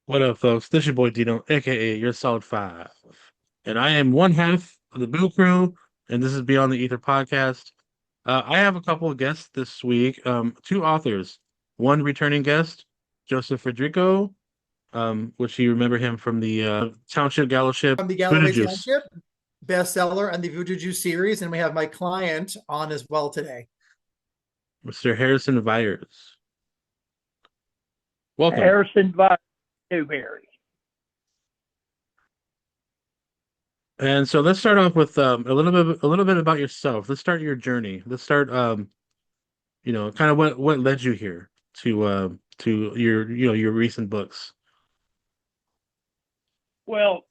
What up, folks? This your boy Dino, aka your Solid Five, and I am one half of the Boo Crew, and this is Beyond the Ether podcast. I have a couple of guests this week. Two authors, one returning guest, Joseph Federico, which you remember him from the Township Gallowship From the Buddha Galloway Juice, Township bestseller and the Voodoo Juice series, and we have my client on as well today. Mr. Harrison Viers. Welcome. Harrison Viers Newberry. And so let's start off with a little bit about yourself. Let's start your journey. Let's start kind of what led you here to your recent books. Well,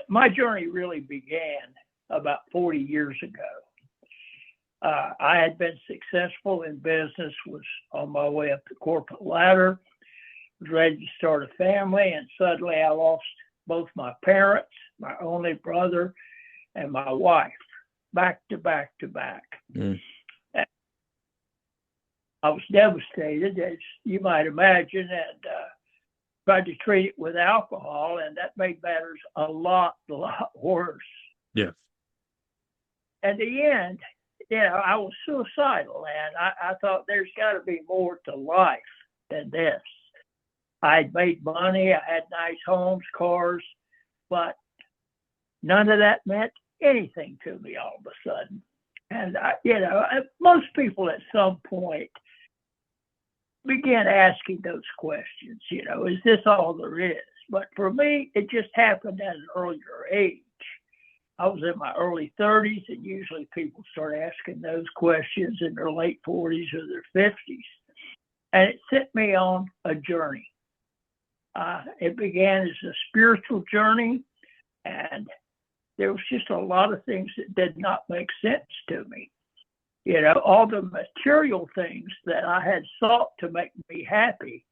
my journey really began about 40 years ago. I had been successful in business, was on my way up the corporate ladder, was ready to start a family, and suddenly I lost both my parents, my only brother, and my wife, back to back to back. Mm. I was devastated, as you might imagine, and tried to treat it with alcohol, and that made matters a lot worse. Yes. At the end, I was suicidal, and I thought there's got to be more to life than this. I'd made money, I had nice homes, cars, but none of that meant anything to me all of a sudden. And most people at some point begin asking those questions, is this all there is? But for me, it just happened at an earlier age. I was in my early 30s, and usually people start asking those questions in their late 40s or their 50s. And it set me on a journey. It began as a spiritual journey, and there was just a lot of things that did not make sense to me. All the material things that I had sought to make me happy,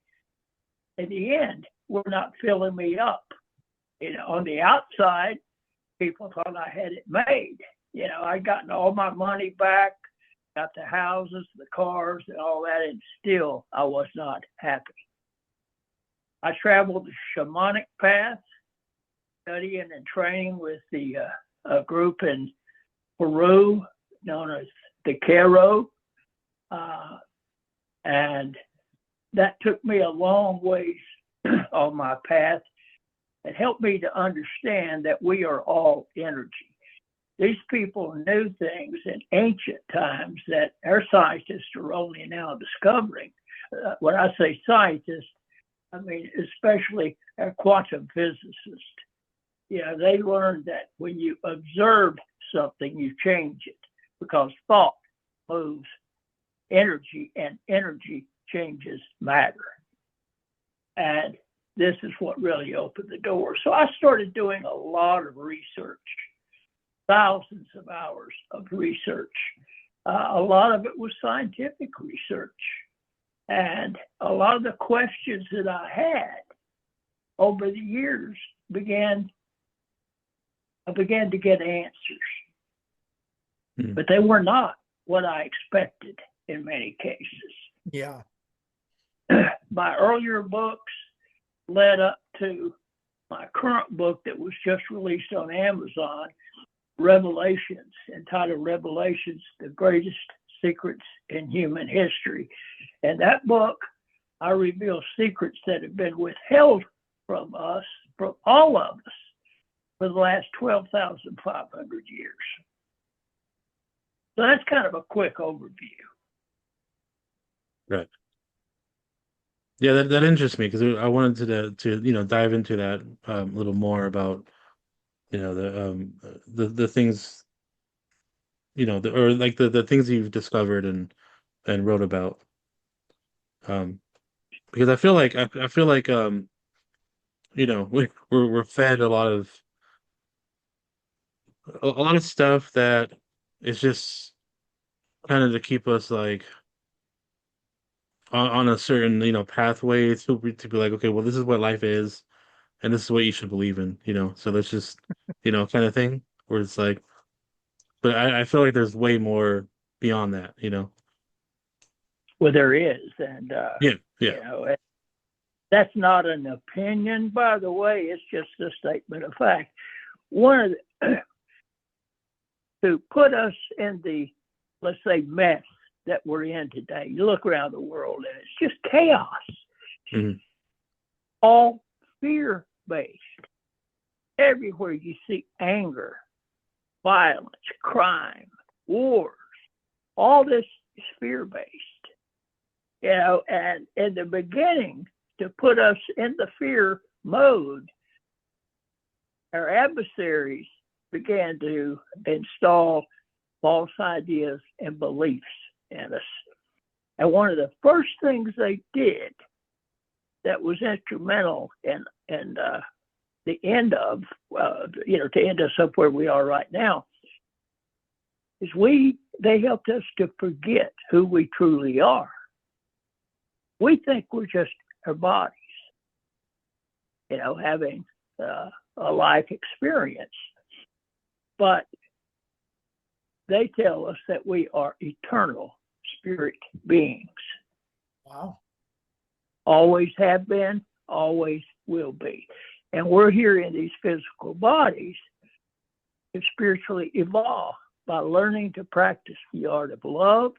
in the end, were not filling me up. On the outside, people thought I had it made. I'd gotten all my money back, got the houses, the cars, and all that, and still I was not happy. I traveled the shamanic path, studying and training with a group in Peru known as the Caro, and that took me a long ways on my path. It helped me to understand that we are all energy. These people knew things in ancient times that our scientists are only now discovering. When I say scientists, I mean especially our quantum physicists. They learned that when you observe something, you change it, because thought moves energy, and energy changes matter. And this is what really opened the door. So I started doing a lot of research, thousands of hours of research. A lot of it was scientific research. And a lot of the questions that I had over the years I began to get answers. But they were not what I expected in many cases. Yeah. My earlier books led up to my current book that was just released on Amazon, Revelations, entitled Revelations, The Greatest Secrets in Human History. In that book, I reveal secrets that have been withheld from us, from all of us, for the last 12,500 years. So that's kind of a quick overview. Right. Yeah, that interests me because I wanted to dive into that a little more about the things or like the things you've discovered and wrote about, because I feel like we're fed a lot of stuff that is just kind of to keep us like on a certain pathway to be like, okay, well, this is what life is, and this is what you should believe in, so let's just kind of thing, where it's like, but I feel like there's way more beyond that. Well, there is. And, Yeah, yeah. you know, That's not an opinion, by the way. It's just a statement of fact. One of the, to put us in the, let's say, mess that we're in today. You look around the world and it's just chaos. Mhm. All fear-based. Everywhere you see anger, violence, crime, wars, all this is fear-based. You know, and in the beginning, to put us in the fear mode, our adversaries began to install false ideas and beliefs in us. And one of the first things they did that was instrumental in the end of, to end us up where we are right now, is they helped us to forget who we truly are. We think we're just our bodies, having a life experience. But they tell us that we are eternal spirit beings. Wow. Always have been, always will be. And we're here in these physical bodies to spiritually evolve by learning to practice the art of love,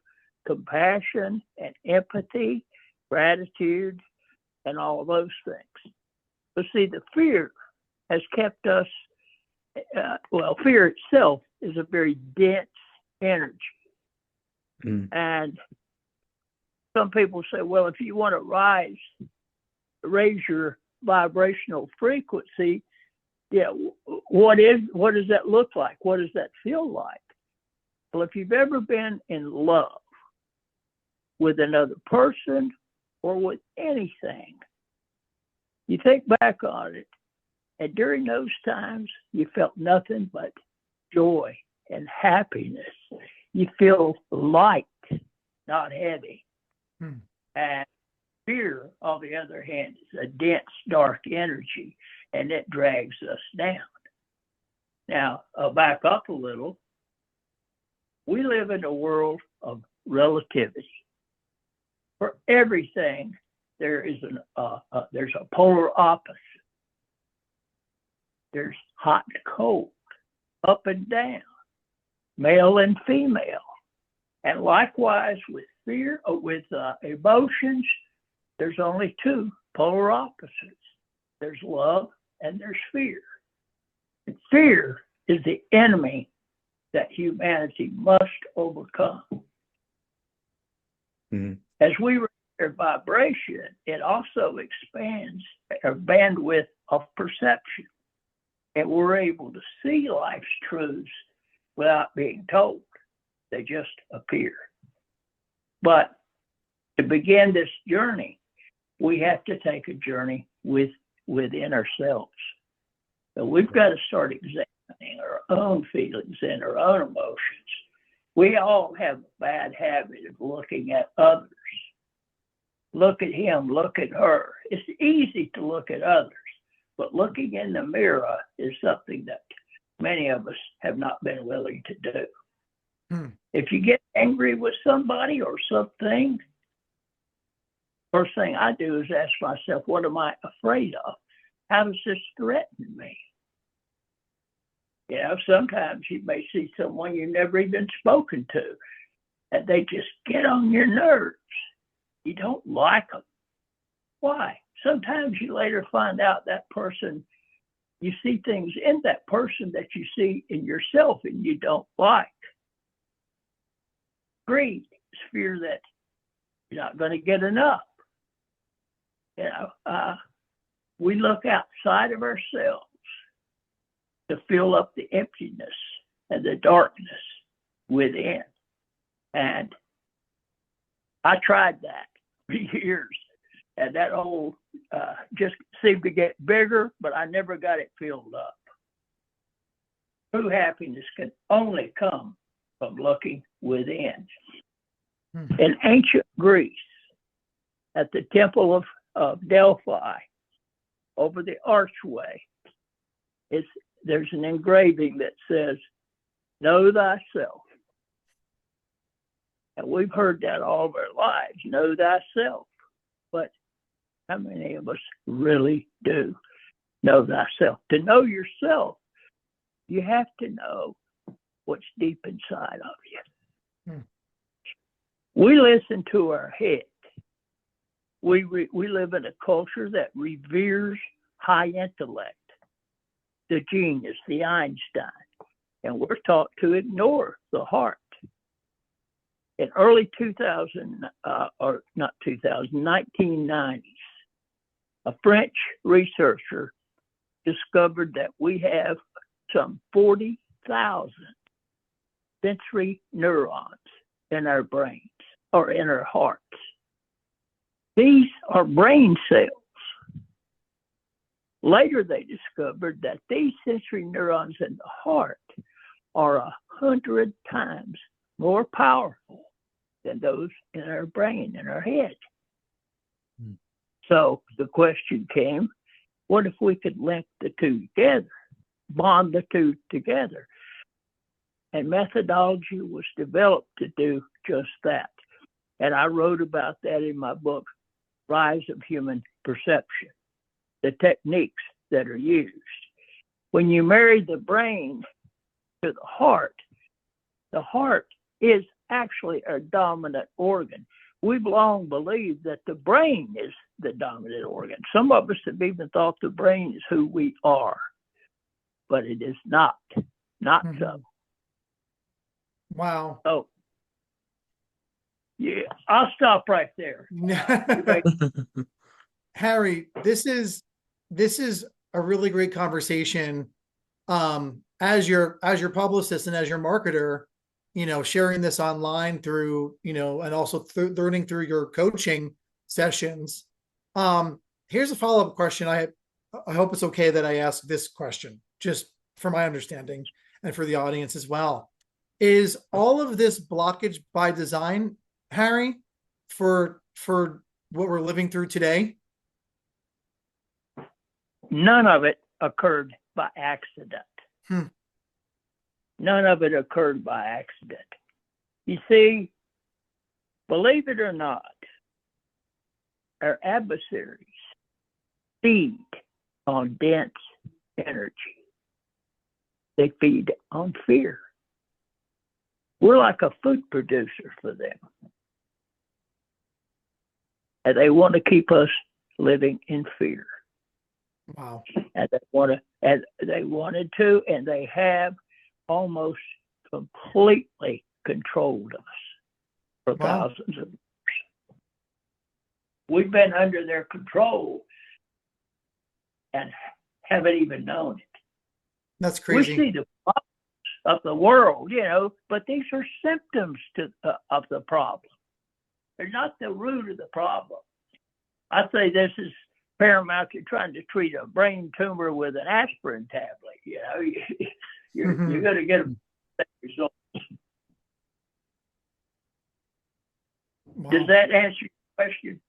compassion, and empathy, gratitude, and all of those things. But see, the fear has kept us, fear itself is a very dense energy. Mm. And some people say, well, if you want to raise your vibrational frequency, what does that look like? What does that feel like? Well, if you've ever been in love with another person or with anything, you think back on it, and during those times, you felt nothing but joy and happiness. You feel light, not heavy. And fear, on the other hand, is a dense, dark energy, and it drags us down. Now, I'll back up a little. We live in a world of relativity. For everything, there's a polar opposite. There's hot and cold, up and down, male and female. And likewise with fear, or with emotions, there's only two polar opposites. There's love and there's fear. And fear is the enemy that humanity must overcome. Mm-hmm. As we raise our vibration, it also expands our bandwidth of perception. And we're able to see life's truths without being told. They just appear. But to begin this journey, we have to take a journey within ourselves. So we've got to start examining our own feelings and our own emotions. We all have a bad habit of looking at others. Look at him, look at her. It's easy to look at others, but looking in the mirror is something that many of us have not been willing to do. If you get angry with somebody or something, first thing I do is ask myself, what am I afraid of? How does this threaten me? Sometimes you may see someone you've never even spoken to, and they just get on your nerves. You don't like them. Why? Sometimes you later find out that person, you see things in that person that you see in yourself and you don't like. Greed is fear that you're not going to get enough. We look outside of ourselves to fill up the emptiness and the darkness within. And I tried that for years. And that hole just seemed to get bigger, but I never got it filled up. True happiness can only come from looking within. In ancient Greece, at the Temple of Delphi, over the archway, there's an engraving that says, "Know thyself." And we've heard that all of our lives, know thyself. But How many of us really do know thyself? To know yourself, you have to know what's deep inside of you. Hmm. We listen to our head. We live in a culture that reveres high intellect, the genius, the Einstein, and we're taught to ignore the heart. In early 1990s, a French researcher discovered that we have some 40,000 sensory neurons in our brains or in our hearts. These are brain cells. Later, they discovered that these sensory neurons in the heart are 100 times more powerful than those in our brain, in our head. Hmm. So the question came, what if we could link the two together, bond the two together? And methodology was developed to do just that. And I wrote about that in my book, Rise of Human Perception, the techniques that are used. When you marry the brain to the heart is actually our dominant organ. We've long believed that the brain is the dominant organ. Some of us have even thought the brain is who we are, but it is not so. Wow. Oh, yeah, I'll stop right there. Harry, this is a really great conversation. As your publicist and as your marketer, sharing this online through, and also learning through your coaching sessions. Here's a follow-up question. I hope it's okay that I ask this question, just for my understanding and for the audience as well. Is all of this blockage by design, Harry, for what we're living through today? None of it occurred by accident. None of it occurred by accident. You see, believe it or not, our adversaries feed on dense energy. They feed on fear. We're like a food producer for them. And they want to keep us living in fear. Wow. And they wanted to, and they have almost completely controlled us for thousands of years. We've been under their control and haven't even known it. That's crazy. We see the problems of the world, but these are symptoms of the problem. They're not the root of the problem. I say this is paramount to trying to treat a brain tumor with an aspirin tablet. You're going to get a result. Wow. Does that answer your question?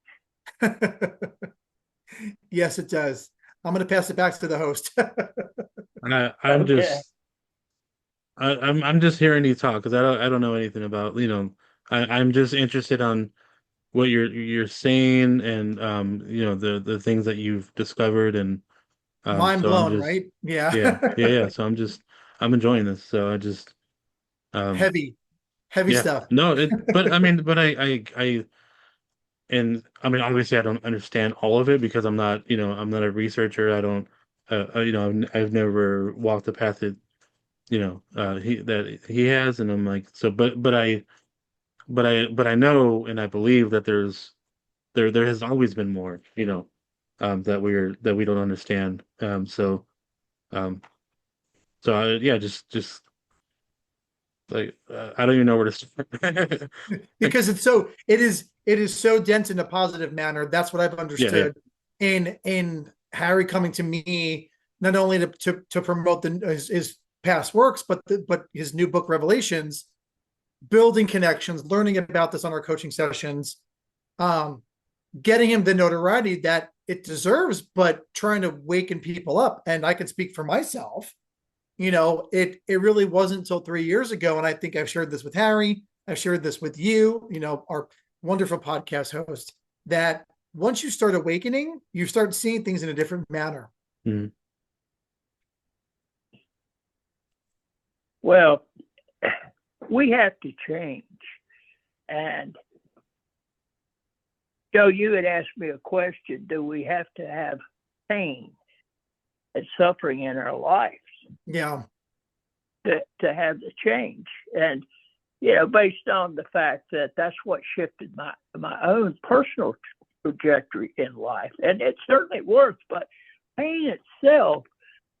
Yes, it does. I'm going to pass it back to the host. I'm just hearing you talk because I don't know anything about, I'm just interested on what you're saying and the things that you've discovered and Mind so blown, right? Yeah. yeah. So I'm enjoying this. So I just heavy yeah. stuff. No, but I mean, but obviously I don't understand all of it because I'm not a researcher. I don't I've never walked the path that he has, and I'm like, so but I know and I believe that there has always been more, that we don't understand. Just like I don't even know where to start. Because it is so dense in a positive manner. That's what I've understood. In Harry coming to me, not only to promote his past works, but his new book, Revelations, building connections, learning about this on our coaching sessions, getting him the notoriety that it deserves, but trying to waken people up. And I can speak for myself. It really wasn't until 3 years ago, and I think I've shared this with Harry, I've shared this with you, our wonderful podcast host, that once you start awakening, you start seeing things in a different manner. Mhm. Well, we have to change. And Joe, you had asked me a question: do we have to have pain and suffering in our lives Yeah. to have the change? And based on the fact that that's what shifted my own personal trajectory in life, and it certainly works. But pain itself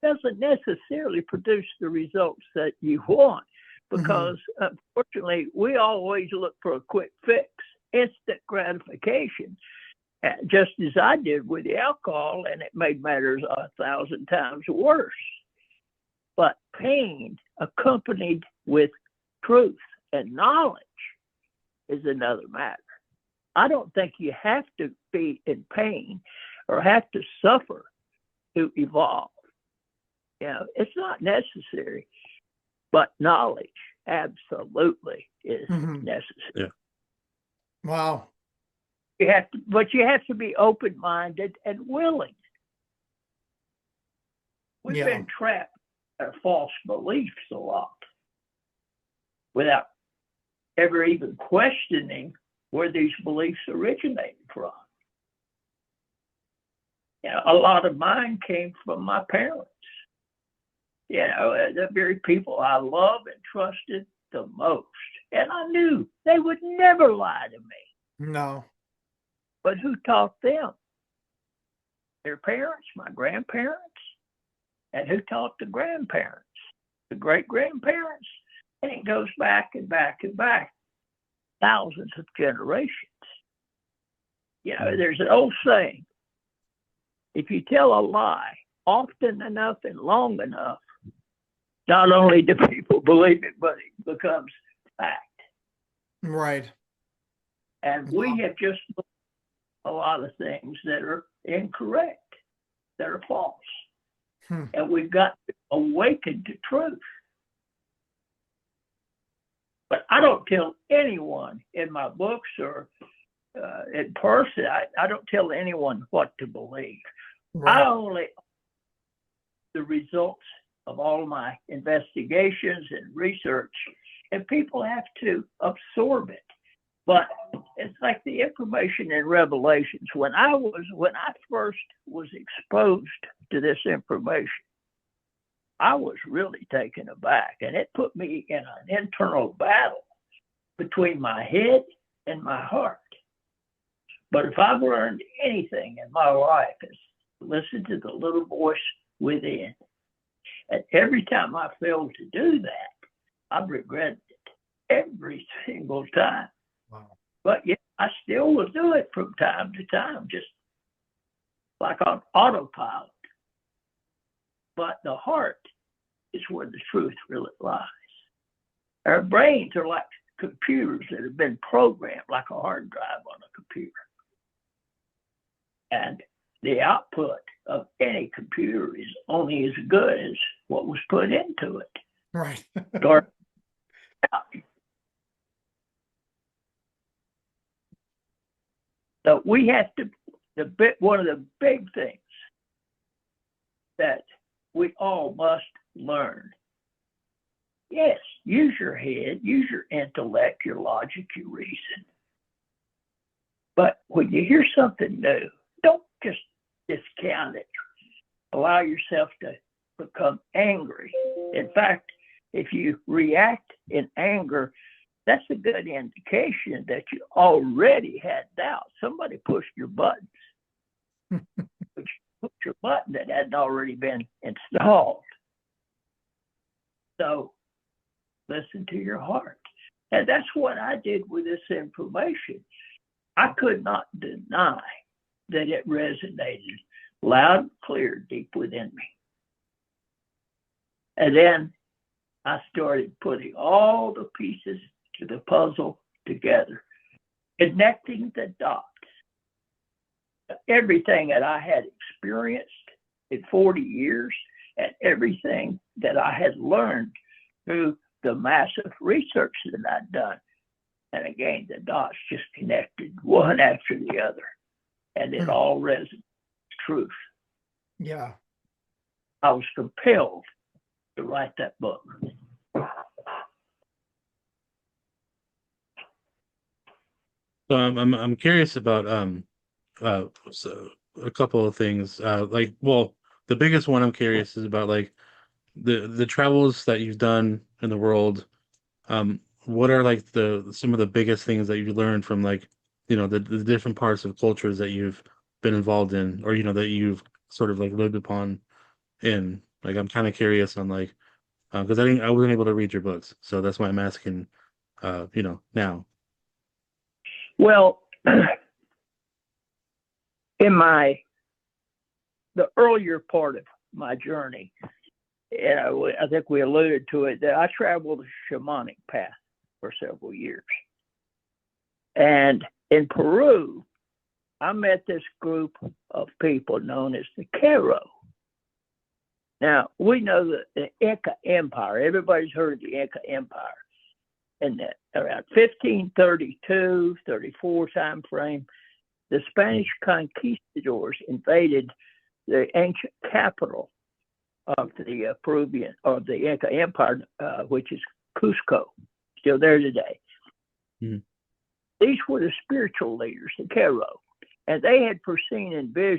doesn't necessarily produce the results that you want, because unfortunately we always look for a quick fix, instant gratification, just as I did with the alcohol, and it made matters 1,000 times worse. But pain accompanied with truth and knowledge is another matter. I don't think you have to be in pain or have to suffer to evolve. It's not necessary, but knowledge absolutely is necessary. Yeah. Wow. But you have to be open-minded and willing. We've been trapped by false beliefs a lot without ever even questioning where these beliefs originated from. A lot of mine came from my parents. The very people I love and trusted the most. And I knew they would never lie to me. No. But who taught them? Their parents, my grandparents. And who taught the grandparents? The great-grandparents. And it goes back and back and back. Thousands of generations. There's an old saying: if you tell a lie often enough and long enough, not only do people believe it, but it becomes fact. Right. And we have just a lot of things that are incorrect, that are false. And we've got to awaken to truth. But I don't tell anyone in my books or in person, I don't tell anyone what to believe. Right. I only the results of all my investigations and research, and people have to absorb it. But it's like the information in Revelations. When I first was exposed to this information, I was really taken aback, and it put me in an internal battle between my head and my heart. But if I've learned anything in my life, it's to listen to the little voice within. And every time I failed to do that, I've regretted it every single time. Wow. But yeah, I still will do it from time to time, just like on autopilot. But the heart is where the truth really lies. Our brains are like computers that have been programmed, like a hard drive on a computer. And the output of any computer is only as good as what was put into it. Right. So we have to, one of the big things that we all must learn. Yes, use your head, use your intellect, your logic, your reason. But when you hear something new, don't just discount it. Allow yourself to become angry. In fact, if you react in anger, that's a good indication that you already had doubt. Somebody pushed your buttons. Push your button that hadn't already been installed. So listen to your heart. And that's what I did with this information. I could not deny that it resonated loud and clear deep within me. And then I started putting all the pieces to the puzzle together, connecting the dots. Everything that I had experienced in 40 years and everything that I had learned through the massive research that I'd done. And again, the dots just connected one after the other. and it all resonates truth. Yeah. I was compelled to write that book. So I'm curious about so a couple of things. Like, well, the biggest one I'm curious is about like the travels that you've done in the world. What are like the some of the biggest things that you learned from like, the different parts of cultures that you've been involved in, or that you've sort of like lived upon in. Like, I'm kind of curious on like, because I wasn't able to read your books, so that's why I'm asking. Now. Well, in the earlier part of my journey, I think we alluded to it, that I traveled a shamanic path for several years. And in Peru, I met this group of people known as the Q'ero. Now, we know that the Inca Empire, everybody's heard of the Inca Empire. In that around 1532, 34 time frame, the Spanish conquistadors invaded the ancient capital of the Peruvian, or the Inca Empire, which is Cusco, still there today. Mm. These were the spiritual leaders, the Q'ero, and they had foreseen in their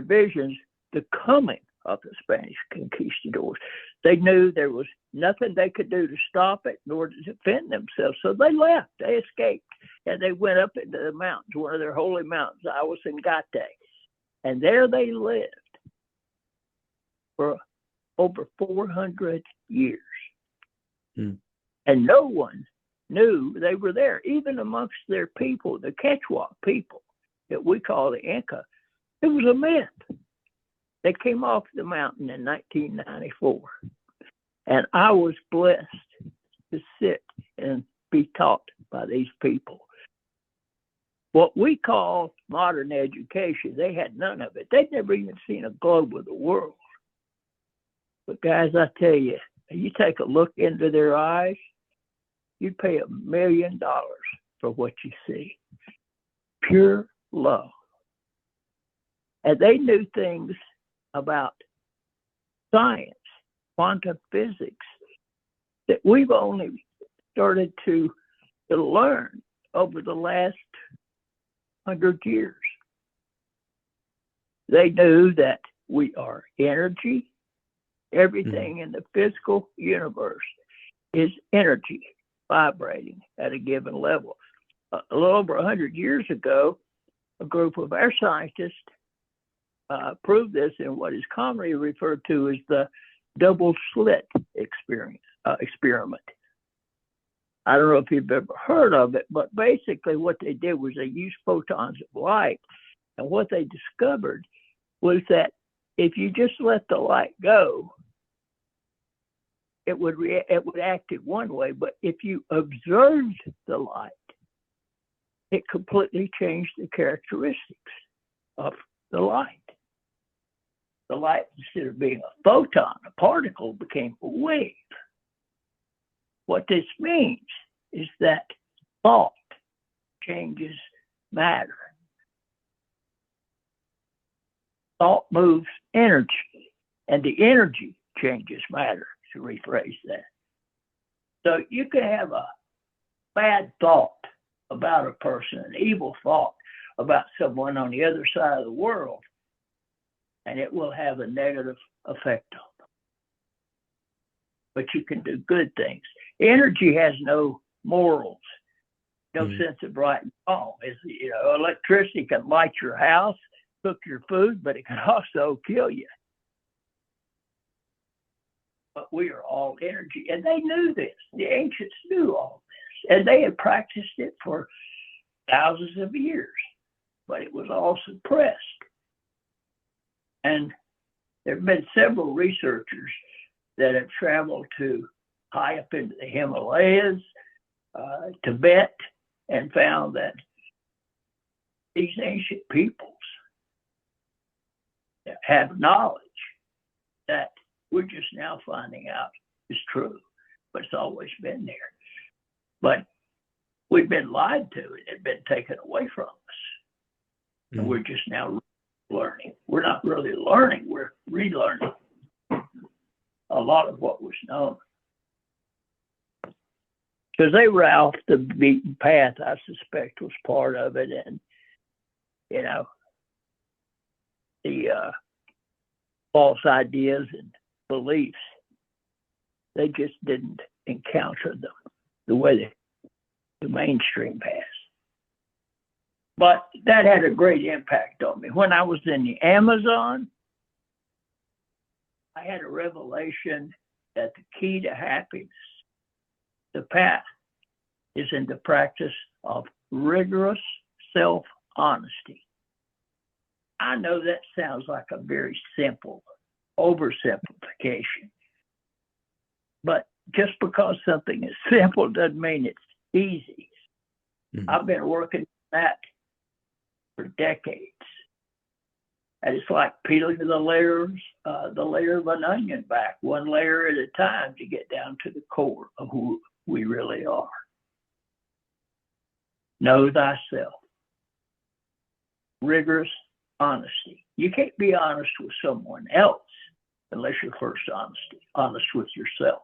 visions, the coming of the Spanish conquistadors. They knew there was nothing they could do to stop it, nor to defend themselves. So they left, they escaped, and they went up into the mountains, one of their holy mountains, Awasangate. And there they lived for over 400 years. Mm. And no one knew they were there, even amongst their people, the Quechua people that we call the Inca. It was a myth. They came off the mountain in 1994, and I was blessed to sit and be taught by these people. What we call modern education, they had none of it. They'd never even seen a globe of the world. But guys, I tell you, you take a look into their eyes, you'd pay $1 million for what you see. Pure love. And they knew things about science, quantum physics, that we've only started to learn over the last 100 years. They knew that we are energy. Everything in the physical universe is energy vibrating at a given level. A little over 100 years ago, a group of our scientists proved this in what is commonly referred to as the double slit experiment. I don't know if you've ever heard of it, but basically what they did was they used photons of light. And what they discovered was that if you just let the light go, it would act in one way. But if you observed the light, it completely changed the characteristics of the light. The light, instead of being a photon, a particle, became a wave. What this means is that thought changes matter. Thought moves energy, and the energy changes matter, to rephrase that. So you can have a bad thought about a person, an evil thought about someone on the other side of the world, and it will have a negative effect on them. But you can do good things. Energy has no morals, no sense of right and wrong. Electricity can light your house, cook your food, but it can also kill you. But we are all energy, and they knew this. The ancients knew all this, and they had practiced it for thousands of years, but it was all suppressed. And there have been several researchers that have traveled to high up into the Himalayas, Tibet, and found that these ancient peoples have knowledge that we're just now finding out is true, but it's always been there. But we've been lied to. It had been taken away from us. And we're just now learning. We're not really learning, we're relearning a lot of what was known. Because they were off the beaten path, I suspect, was part of it. And, you know, the false ideas and beliefs, they just didn't encounter them the way the mainstream has. But that had a great impact on me. When I was in the Amazon, I had a revelation that the key to happiness, the path, is in the practice of rigorous self-honesty. I know that sounds like a very simple oversimplification, but just because something is simple doesn't mean it's easy. I've been working that for decades. And it's like peeling the layer of an onion back, one layer at a time, to get down to the core of who we really are. Know thyself. Rigorous honesty. You can't be honest with someone else unless you're first honest with yourself.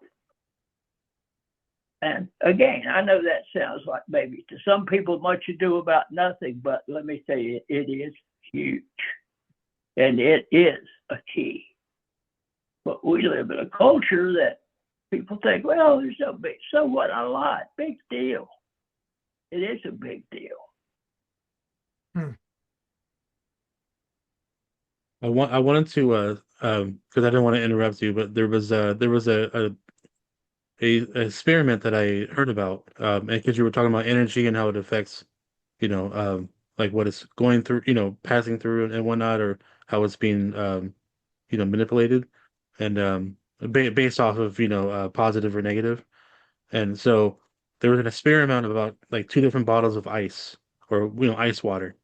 And again, I know that sounds like maybe to some people much ado about nothing, but let me tell you, it is huge. And it is a key. But we live in a culture that people think, well, there's no big, so what, a lot, big deal. It is a big deal. I wanted to because I didn't want to interrupt you, but there was a experiment that I heard about, because you were talking about energy and how it affects, like what it's going through, passing through and whatnot, or how it's being, manipulated, and based off of positive or negative. And so there was an experiment about like two different bottles of ice, or ice water,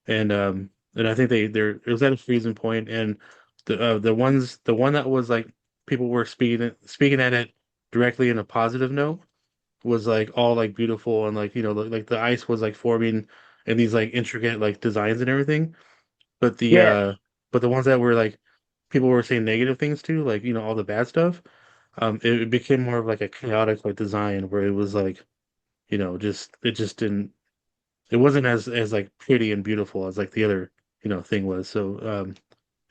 and I think it was at a freezing point, and the one that was like people were speaking at it directly in a positive note was like all like beautiful, and like like the ice was like forming in these like intricate like designs and everything. But Yes. the ones that were like people were saying negative things to, like all the bad stuff, it became more of like a chaotic like design where it was like just didn't, it wasn't as like pretty and beautiful as like the other thing was. So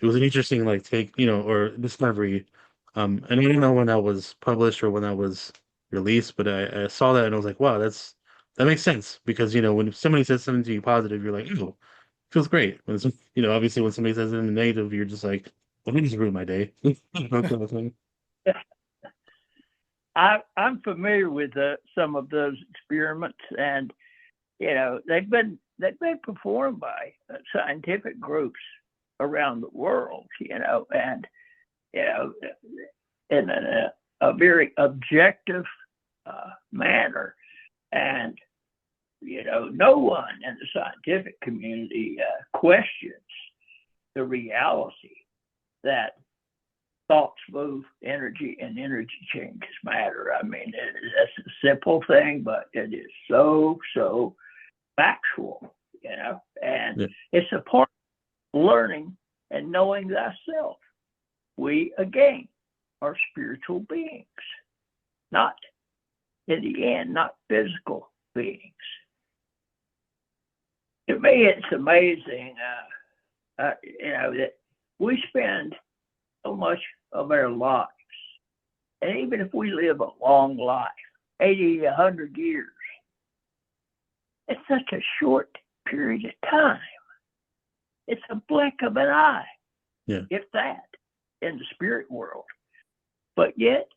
it was an interesting like take, or discovery. And I don't know when that was published or when that was released, but I saw that and I was like, wow, that makes sense, because when somebody says something to you positive, you're like, oh, feels great. When it's, obviously when somebody says something negative, you're just like, well, it just ruined my day. That kind of thing. I'm familiar with some of those experiments, and they've been performed by scientific groups around the world, and in a very objective manner, and no one in the scientific community questions the reality that thoughts move energy, and energy changes matter. I mean, that's a simple thing, but it is so factual, and Yeah. it's a part of learning and knowing thyself. We, again, are spiritual beings, not, in the end, not physical beings. To me, it's amazing, that we spend so much of our lives, and even if we live a long life, 80, 100 years, it's such a short period of time. It's a blink of an eye, Yeah. if that, in the spirit world. But yet,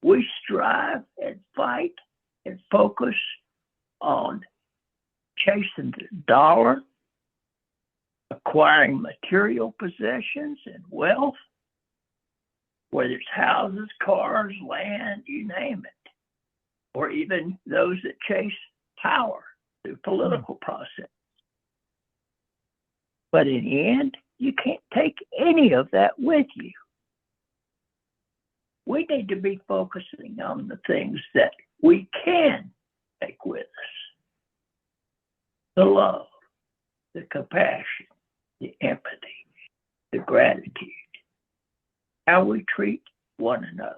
we strive and fight and focus on chasing the dollar, acquiring material possessions and wealth, whether it's houses, cars, land, you name it, or even those that chase power through political process. But in the end, you can't take any of that with you. We need to be focusing on the things that we can take with us. The love, the compassion, the empathy, the gratitude, how we treat one another.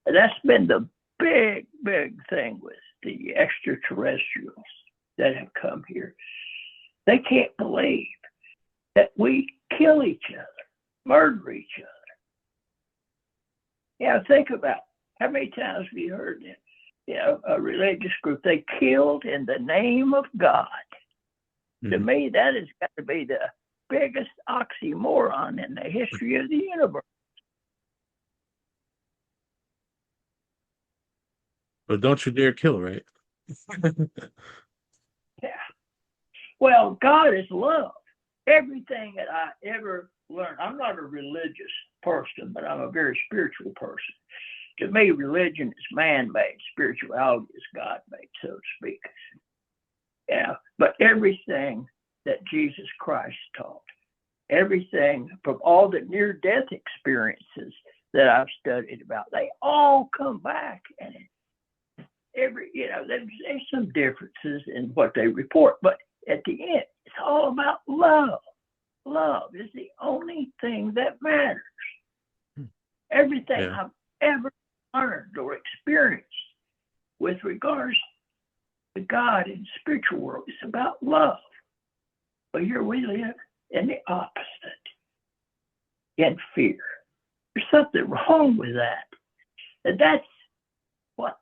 And that's been the big, big thing with the extraterrestrials that have come here. They can't believe that we kill each other, murder each other. Yeah, think about how many times we heard that, a religious group, they killed in the name of God. To me, that has got to be the biggest oxymoron in the history of the universe. But don't you dare kill, right? Yeah. Well, God is love. Everything that I ever learned, I'm not a religious person, but I'm a very spiritual person. To me, religion is man-made. Spirituality is God-made, so to speak. Yeah, but everything that Jesus Christ taught, everything from all the near-death experiences that I've studied about, they all come back, and there's some differences in what they report, but at the end, it's all about love. Love is the only thing that matters. Everything I've ever learned or experienced with regards to God and spiritual world is about love. But here we live in the opposite, in fear. There's something wrong with that. And that's what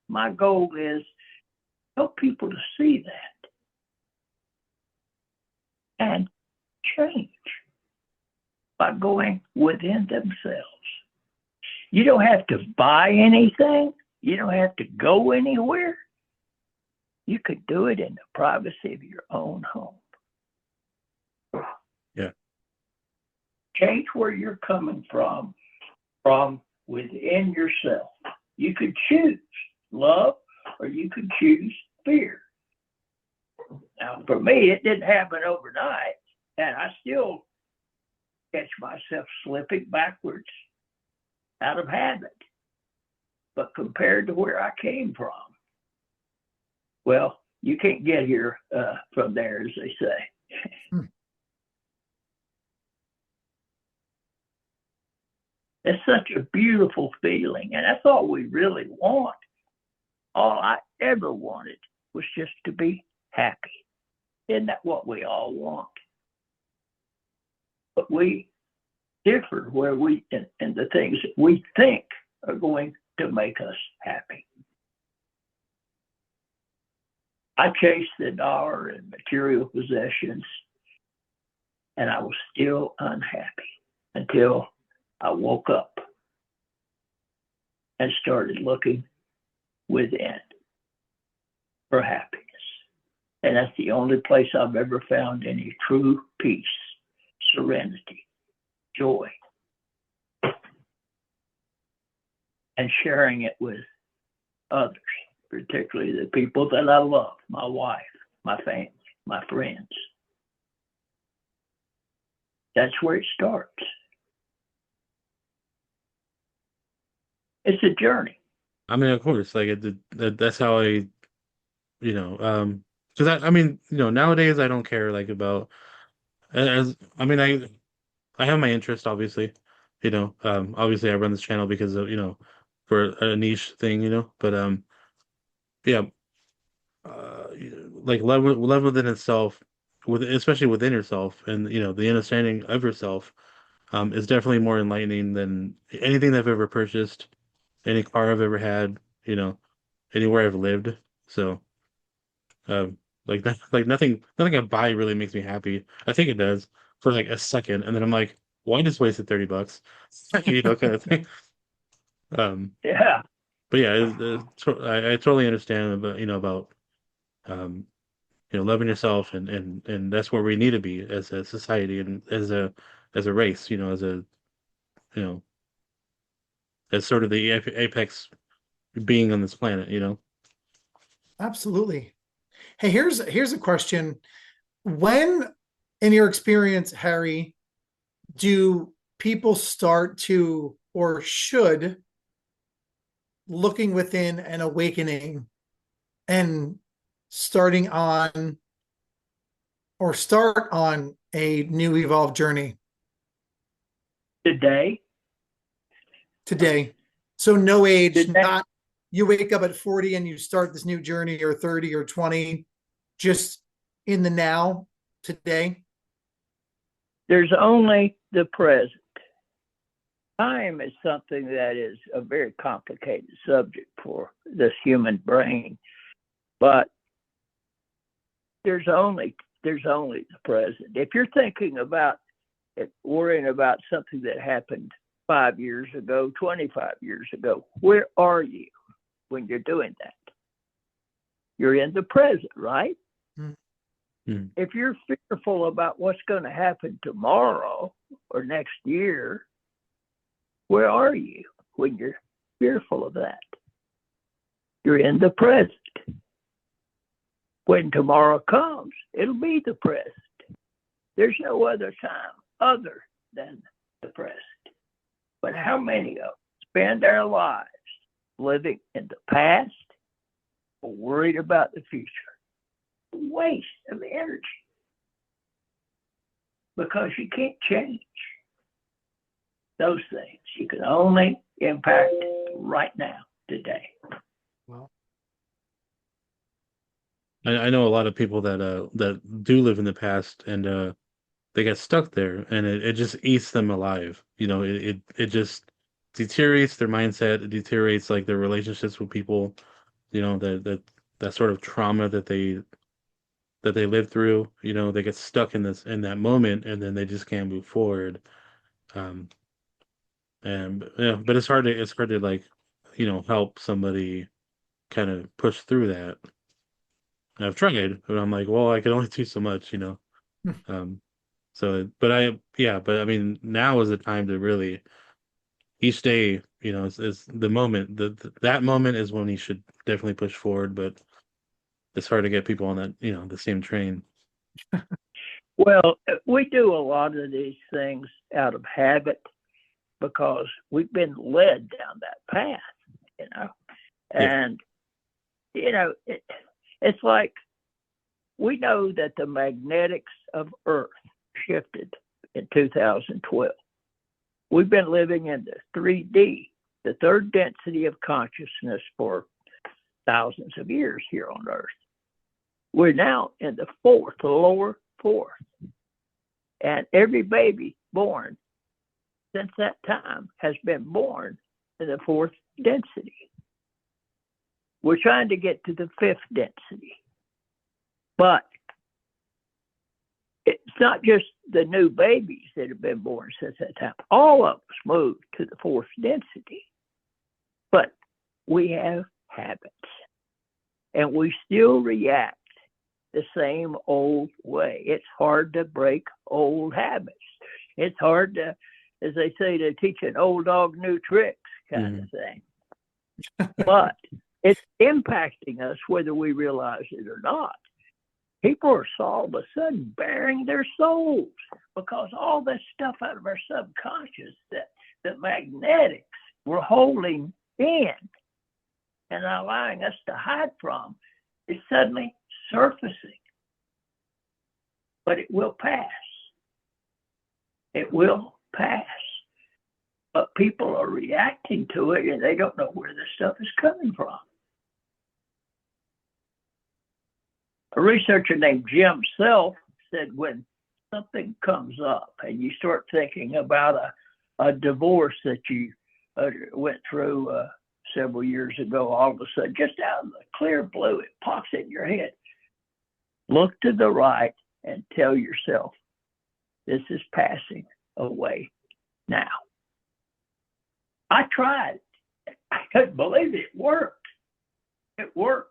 my goal is, help people to see that and change by going within themselves. You don't have to buy anything. You don't have to go anywhere. You could do it in the privacy of your own home. Yeah. Change where you're coming from within yourself. You could choose love or you could choose fear. Now, for me, it didn't happen overnight, and I still catch myself slipping backwards out of habit. But compared to where I came from, well, you can't get here from there, as they say. It's such a beautiful feeling, and that's all we really want. All I ever wanted was just to be happy. Isn't that what we all want? But we differ where we in the things that we think are going to make us happy. I chased the dollar and material possessions, and I was still unhappy until I woke up and started looking within for happiness. And that's the only place I've ever found any true peace, serenity, joy, and sharing it with others, particularly the people that I love, my wife, my family, my friends. That's where it starts. It's a journey. I mean, of course, like that's how I, because I mean, nowadays I don't care like about as I mean I have my interest obviously, obviously I run this channel because of for a niche thing, but yeah, uh, like love within itself, especially within yourself, and the understanding of yourself, is definitely more enlightening than anything that I've ever purchased, any car I've ever had, anywhere I've lived. So, like nothing I buy really makes me happy. I think it does for like a second, and then I'm like, well, I just wasted $30, kind of thing. Yeah. But yeah, I totally understand about um, loving yourself, and that's where we need to be as a society and as a race, you know, as sort of the apex being on this planet. Absolutely. Hey, here's a question. When, in your experience, Harry, do people start to or should looking within and awakening and starting on or start on a new evolved journey Today, today? So no age, Today. not you wake up at 40 and you start this new journey, or 30 or 20, just in the now, today. there's only the present. Time is something that is a very complicated subject for this human brain, but there's only the present. If you're thinking about it, worrying about something that happened 5 years ago, 25 years ago, where are you when you're doing that? You're in the present, right? Mm. If you're fearful about what's going to happen tomorrow or next year, where are you when you're fearful of that? You're in the present. When tomorrow comes, it'll be the present. There's no other time other than the present. But how many of us spend our lives living in the past or worried about the future? A waste of energy. Because you can't change those things. You can only impact right now, today. Well, I know a lot of people that do live in the past, and they get stuck there, and it just eats them alive. It just deteriorates their mindset. It deteriorates like their relationships with people. That sort of trauma that they live through. They get stuck in that moment, and then they just can't move forward. Um, and yeah, but it's hard to like help somebody kind of push through that. And I've tried, but I'm like, well, I can only do so much. Um, so, but I mean, now is the time to really each day, is the moment that moment is when you should definitely push forward, but it's hard to get people on that, the same train. Well, we do a lot of these things out of habit because we've been led down that path. Yeah. And, it's like we know that the magnetics of Earth shifted in 2012. We've been living in the 3D, the third density of consciousness, for thousands of years here on Earth. We're now in the fourth, the lower fourth. And every baby born since that time has been born in the fourth density. We're trying to get to the fifth density. But it's not just the new babies that have been born since that time. All of us moved to the fourth density. But we have habits. And we still react the same old way. It's hard to break old habits. It's hard to, as they say, to teach an old dog new tricks kind of thing. But it's impacting us whether we realize it or not. People are all of a sudden bearing their souls because all this stuff out of our subconscious that the magnetics were holding in and allowing us to hide from is suddenly surfacing. But it will pass. It will pass. But people are reacting to it and they don't know where this stuff is coming from. A researcher named Jim Self said when something comes up and you start thinking about a divorce that you went through several years ago, all of a sudden, just out of the clear blue, it pops in your head. Look to the right and tell yourself, this is passing away now. I tried. I couldn't believe it. It worked. It worked.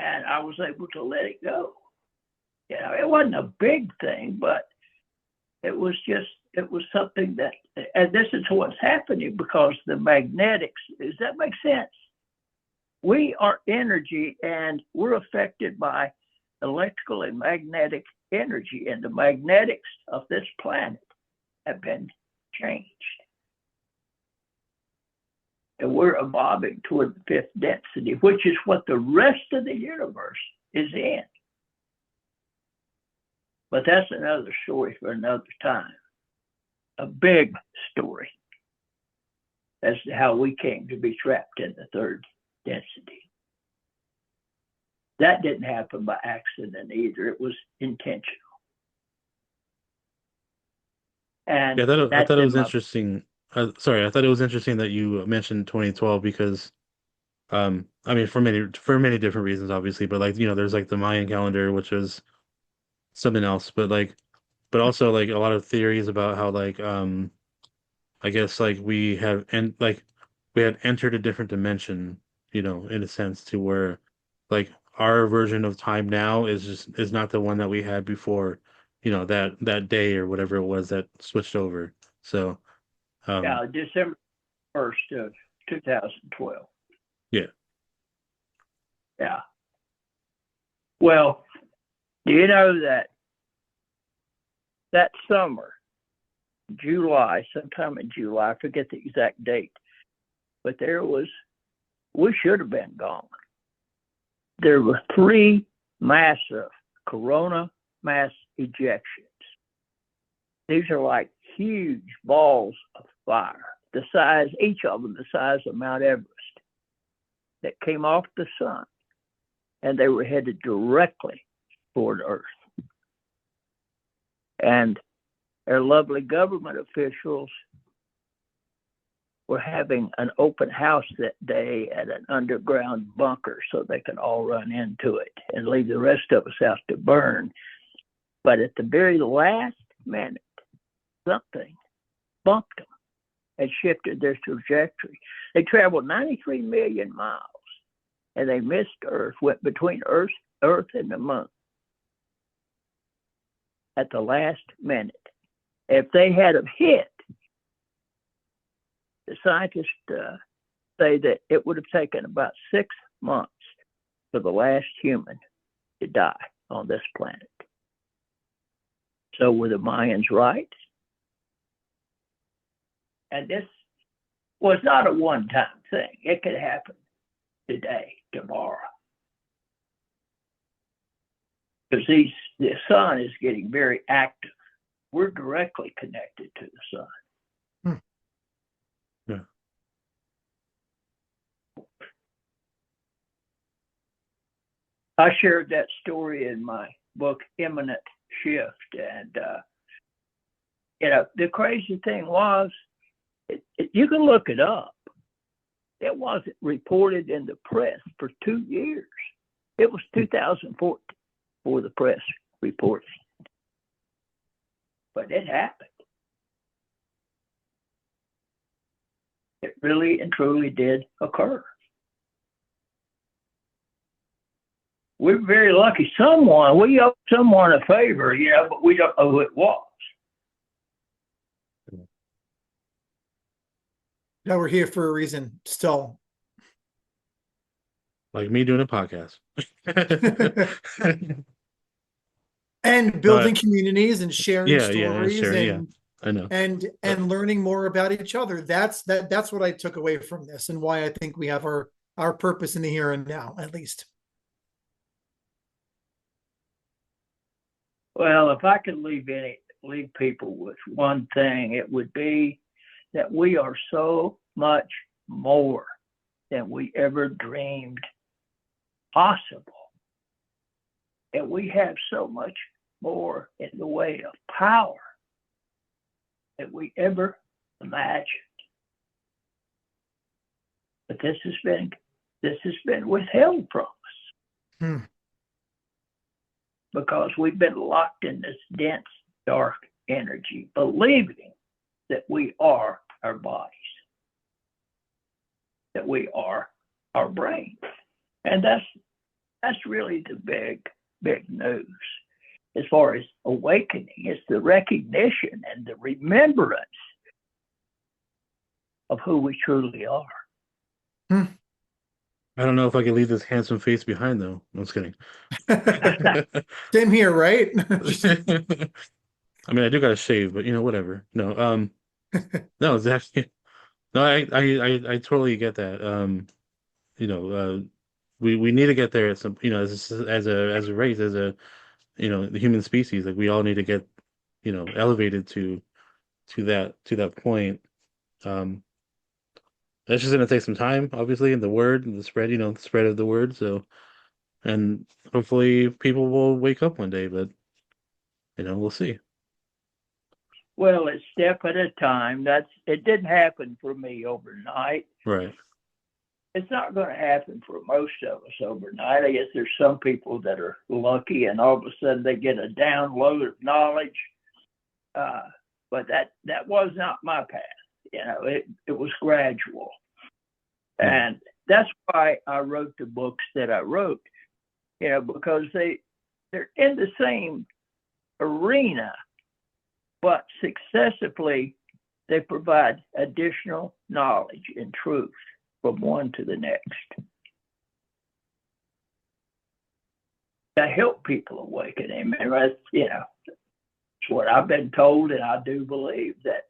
And I was able to let it go. It wasn't a big thing, but it was something that, and this is what's happening because the magnetics, does that make sense? We are energy and we're affected by electrical and magnetic energy, and the magnetics of this planet have been changed. And we're evolving toward the fifth density, which is what the rest of the universe is in. But that's another story for another time. A big story as to how we came to be trapped in the third density. That didn't happen by accident either. It was intentional. And Yeah, I that's thought it in was my, interesting. Sorry, I thought it was interesting that you mentioned 2012 because, I mean, for many different reasons, obviously, but like, there's like the Mayan calendar, which is something else, but like, but also like a lot of theories about how like, I guess like we had entered a different dimension, in a sense to where like our version of time now is not the one that we had before, that day or whatever it was that switched over. So, um, December 1st of 2012. yeah. Yeah. Well, do you know that that summer, July, sometime in July, I forget the exact date, but we should have been gone. There were 3 massive corona mass ejections. These are like huge balls of fire, each of them the size of Mount Everest, that came off the sun, and they were headed directly toward Earth. And our lovely government officials were having an open house that day at an underground bunker so they could all run into it and leave the rest of us out to burn. But at the very last minute, something bumped them and shifted their trajectory. They traveled 93 million miles and they missed Earth, went between Earth and the moon at the last minute. If they had have hit, the scientists say that it would have taken about 6 months for the last human to die on this planet. So were the Mayans right? And this was not a one-time thing. It could happen today, tomorrow. Because the sun is getting very active. We're directly connected to the sun. Yeah. I shared that story in my book, Imminent Shift. And, the crazy thing was, you can look it up. It wasn't reported in the press for 2 years. It was 2014 before the press reported. But it happened. It really and truly did occur. We're very lucky. We owe someone a favor, but we don't know who it was. Now we're here for a reason still. Like me doing a podcast. And building communities and sharing Yeah, stories sure, yeah. I know. and learning more about each other. That's what I took away from this and why I think we have our purpose in the here and now, at least. Well, if I could leave people with one thing, it would be that we are so much more than we ever dreamed possible. And we have so much more in the way of power than we ever imagined. But this has been withheld from us. Because we've been locked in this dense, dark energy, believing that we are our bodies, that we are our brain. And that's really the big news. As far as awakening, it's the recognition and the remembrance of who we truly are. I don't know if I can leave this handsome face behind, though. I'm just kidding. Same here, right? I mean, I do got to shave, but whatever. No, no, it's actually no. I totally get that. We need to get there at some, as a race, as the human species. Like we all need to get, elevated to that point. Um, that's just gonna take some time, obviously, in the word and the spread, the spread of the word. So, and hopefully people will wake up one day, but we'll see. Well, it's step at a time. It didn't happen for me overnight. Right. It's not going to happen for most of us overnight. I guess there's some people that are lucky and all of a sudden they get a download of knowledge. But that was not my path. It was gradual. And that's why I wrote the books that I wrote, because they're in the same arena, but successively they provide additional knowledge and truth from one to the next to help people awaken. And that's, it's what I've been told, and I do believe that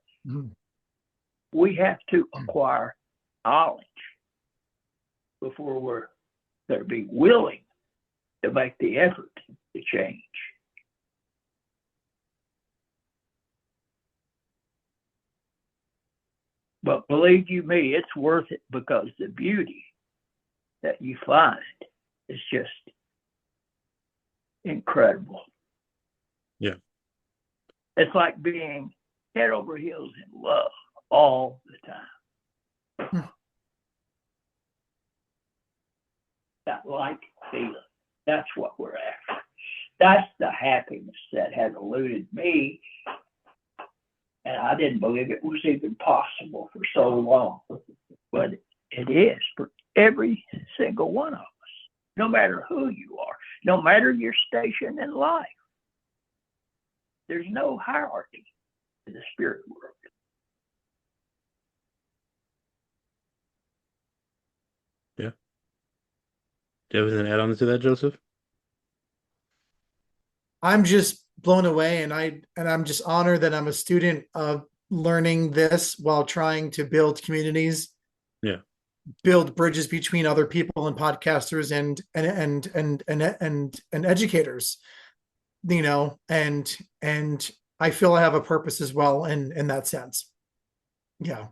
we have to acquire knowledge before we're going to be willing to make the effort to change. But believe you me, it's worth it, because the beauty that you find is just incredible. Yeah. It's like being head over heels in love all the time. That like feeling, that's what we're after. That's the happiness that has eluded me. And I didn't believe it was even possible for so long. But it is for every single one of us, no matter who you are, no matter your station in life. There's no hierarchy in the spirit world. Yeah. Do you have anything to add on to that, Joseph? I'm just blown away, and I'm just honored that I'm a student of learning this while trying to build communities, build bridges between other people and podcasters and educators, and I feel I have a purpose as well in that sense. Yeah.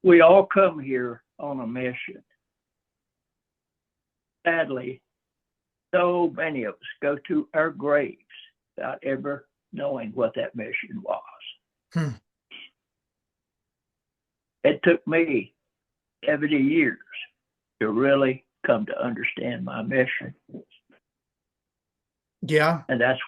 We all come here on a mission. Sadly, so many of us go to our graves without ever knowing what that mission was. It took me 70 years to really come to understand my mission. Yeah. And that's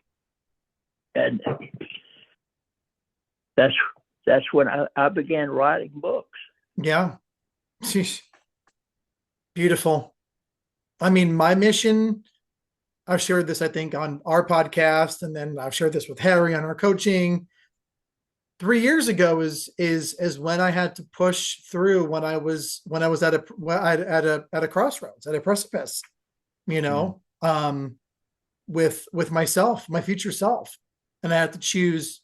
when I began writing books. Yeah. Beautiful. I mean, my mission, I've shared this, I think, on our podcast, and then I've shared this with Harry on our coaching. 3 years ago is when I had to push through, when I was at a crossroads, at a precipice, with myself, my future self, and I had to choose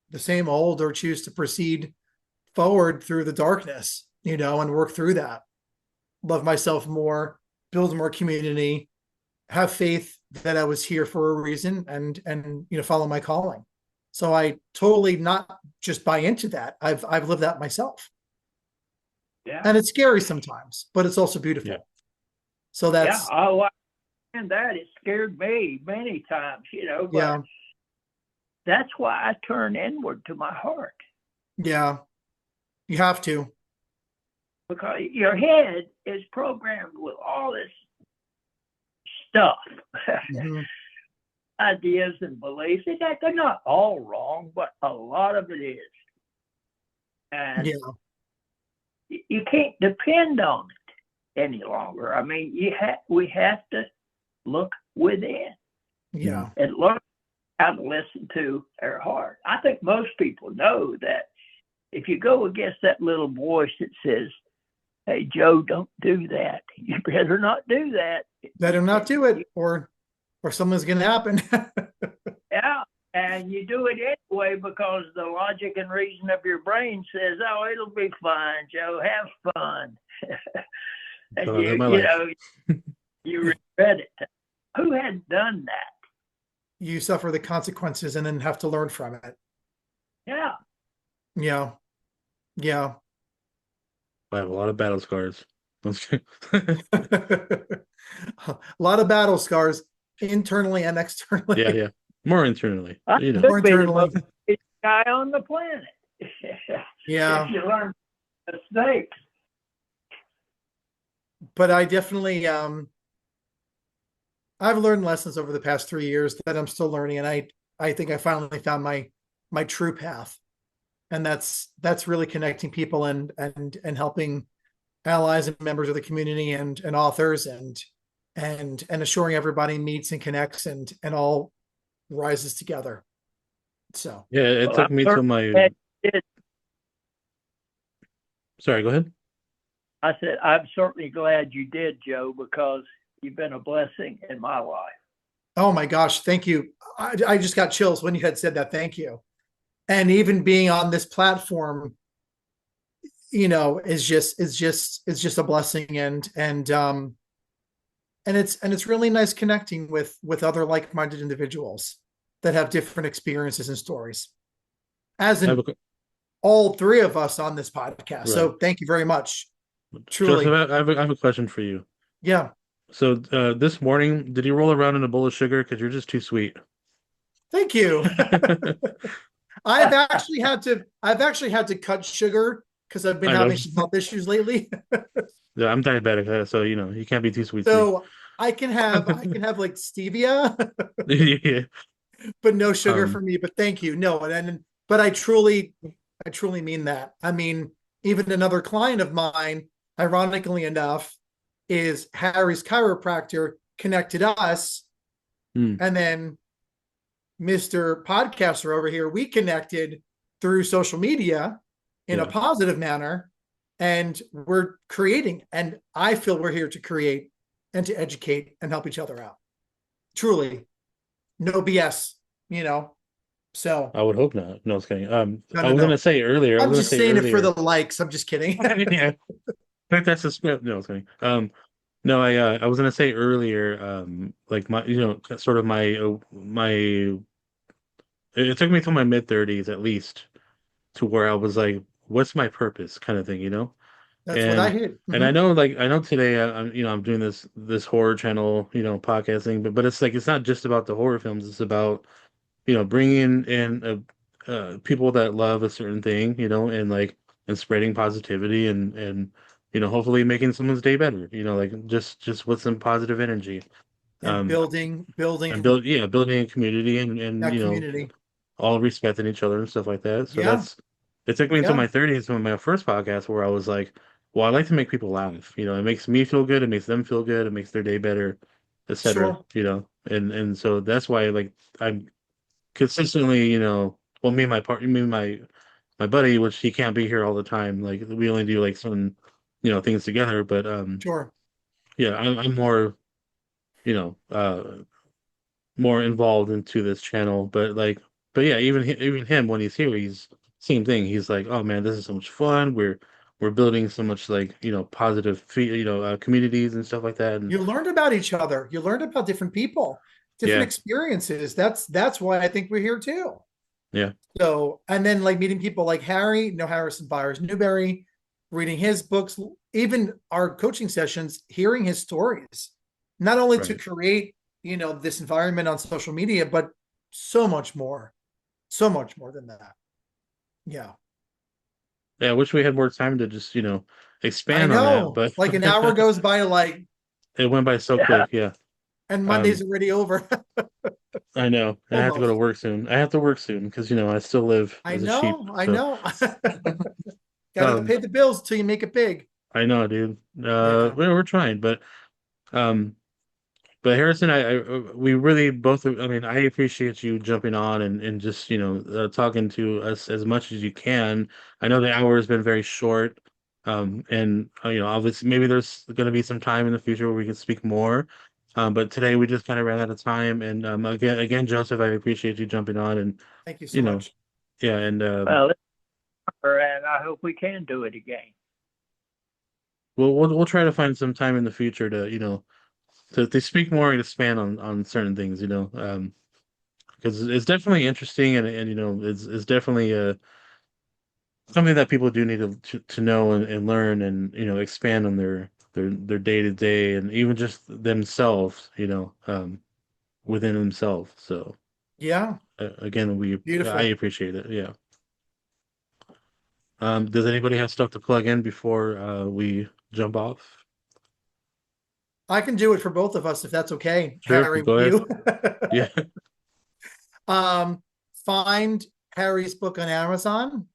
the same old or choose to proceed forward through the darkness, and work through that, love myself more, build more community, have faith that I was here for a reason, and follow my calling. So I totally not just buy into that. I've lived that myself. Yeah. And it's scary sometimes, but it's also beautiful. Yeah. So that's and that it scared me many times, but that's why I turn inward to my heart. Yeah. You have to. Because your head is programmed with all this stuff. Ideas and beliefs. They're not all wrong, but a lot of it is. And you can't depend on it any longer. I mean, we have to look within. Yeah. And learn how to listen to our heart. I think most people know that if you go against that little voice that says, "Hey, Joe, don't do that. You better not do that." Better not do it, or something's going to happen. Yeah, and you do it anyway because the logic and reason of your brain says, "Oh, it'll be fine, Joe. Have fun." And you regret it. who had done that? You suffer the consequences and then have to learn from it. Yeah. Yeah. Yeah. I have a lot of battle scars. A lot of battle scars internally and externally. Yeah, yeah. More internally, I you know. More could be the internally. most guy on the planet. Yeah. If you learn mistakes. But I definitely I've learned lessons over the past 3 years that I'm still learning, and I think I finally found my true path, and that's really connecting people and helping allies and members of the community and authors and assuring everybody meets and connects and all rises together. So Yeah, it Well, took me I'm to my glad you did. sorry, go ahead. I said, I'm certainly glad you did, Joe, because you've been a blessing in my life. oh my gosh, thank you. I just got chills when you had said that. Thank you. And even being on this platform, is just a blessing and it's really nice connecting with other like-minded individuals that have different experiences and stories, as I have in a, all three of us on this podcast. right. So thank you very much. Joseph, Truly. I have a question for you. Yeah. So this morning, did you roll around in a bowl of sugar? Because you're just too sweet. Thank you. I've actually had to cut sugar because I've been I know. having some health issues lately. Yeah, I'm diabetic, so you know you can't be too sweet. So I can have like stevia, Yeah. but no sugar for Um, me. But thank you. No, but I truly mean that. I mean, even another client of mine, ironically enough, is Harry's chiropractor connected us, hmm, and then Mr. Podcaster over here, we connected through social media in a yeah, positive manner, and we're creating. And I feel we're here to create and to educate and help each other out. Truly, no BS, you know. So I would hope not. No, I was kidding. no, I no, was gonna no. say earlier. I was I'm gonna just say saying it for earlier. the likes. I'm just kidding. Yeah, I think that's the script. No, I was kidding. No, I was gonna say earlier. Like my, sort of my. It took me till my mid 30s at least to where I was like, what's my purpose, kind of thing, you know? That's what I And hear. and I know like I know today I'm doing this horror channel podcasting, but it's like it's not just about the horror films. It's about bringing in people that love a certain thing, and like and spreading positivity and hopefully making someone's day better. Like just with some positive energy. And Um, and building building a community and that community. all respecting each other and stuff like that. So Yeah, it took me until yeah, my 30s when my first podcast where I was like, well, I like to make people laugh. It makes me feel good, it makes them feel good, it makes their day better, etc. sure. And so that's why like I'm consistently, well, me and my buddy, which he can't be here all the time. Like we only do like some, things together. But Sure. yeah, I'm more, you know, more involved into this channel. But yeah, even him when he's here, he's same thing. He's like, oh man, this is so much fun. We're building so much like positive communities and stuff like that. And You learned about each other. You learned about different people, different yeah, experiences. That's why I think we're here too. yeah, So, and then like meeting people like Harry, Harrison Viers Newberry, reading his books, even our coaching sessions, hearing his stories, not only to right. create, this environment on social media, but so much more than that. Yeah. Yeah, I wish we had more time to just I expand on that, know. but Like an hour goes by like, it went by so Yeah. quick. Yeah. and Monday's Um, already over. I know. And I have to go to Almost. work soon. I have to work soon because I still live I as a sheep. know. I So, know. Got to um, pay the bills till you make it big. I know, dude. Yeah. We're trying, um, but Harrison, we really both. I mean, I appreciate you jumping on and just talking to us as much as you can. I know the hour has been very short, and obviously maybe there's going to be some time in the future where we can speak more. But today we just kind of ran out of time, and again, Joseph, I appreciate you jumping on, and Thank you so you know, much. yeah, and Well, and I hope we can do it again. we'll try to find some time in the future to to speak more and expand on certain things, because it's definitely interesting and it's definitely something that people do need to know and learn and expand on their day to day and even just themselves, within themselves. So Yeah, again, I beautiful. appreciate it. Yeah. Does anybody have stuff to plug in before we jump off? I can do it for both of us if that's okay, Sure, Harry, go with ahead. you. Yeah. um, find Harry's book on Amazon,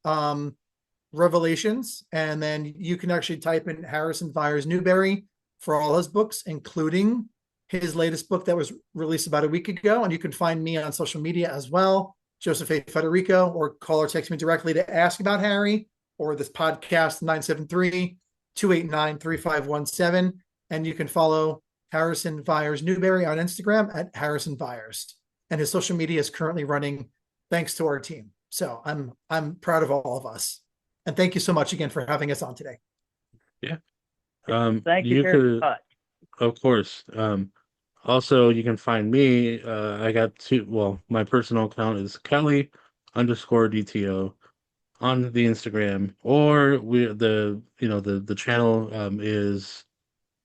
Revelations, and then you can actually type in Harrison Viers Newberry for all his books, including his latest book that was released about a week ago. And you can find me on social media as well, Joseph A. Federico, or call or text me directly to ask about Harry or this podcast, 973-289-3517. And you can follow Harrison Viers Newberry on Instagram at Harrison Viers. And his social media is currently running thanks to our team. So I'm proud of all of us. And thank you so much again for having us on today. Yeah. Thank you You very could, much. of course. Also, you can find me. I got my personal account is Kelly_DTO on the Instagram, or the channel is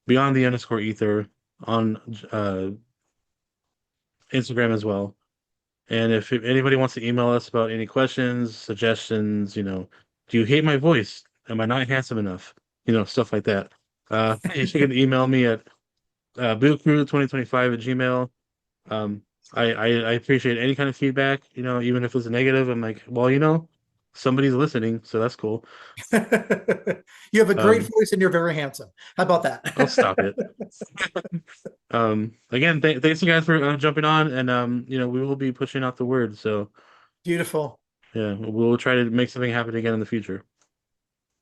Beyond the underscore Ether on Instagram as well. And if anybody wants to email us about any questions, suggestions, do you hate my voice? Am I not handsome enough? Stuff like that. You can email me at bootcrew2025 @gmail. Um, I appreciate any kind of feedback, even if it's negative. I'm like, well, somebody's listening, so that's cool. You have a great Um, voice and you're very handsome. How about I'll that? stop it. Again, thanks you guys for jumping on, and we will be pushing out the word. So Beautiful. yeah, we'll try to make something happen again in the future.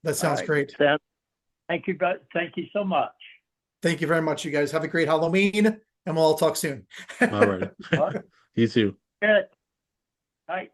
That All sounds right. great. Thank you, thank you so much. Thank you very much, you guys. Have a great Halloween, and we'll all talk soon. All right. All right. You too. Good. All right.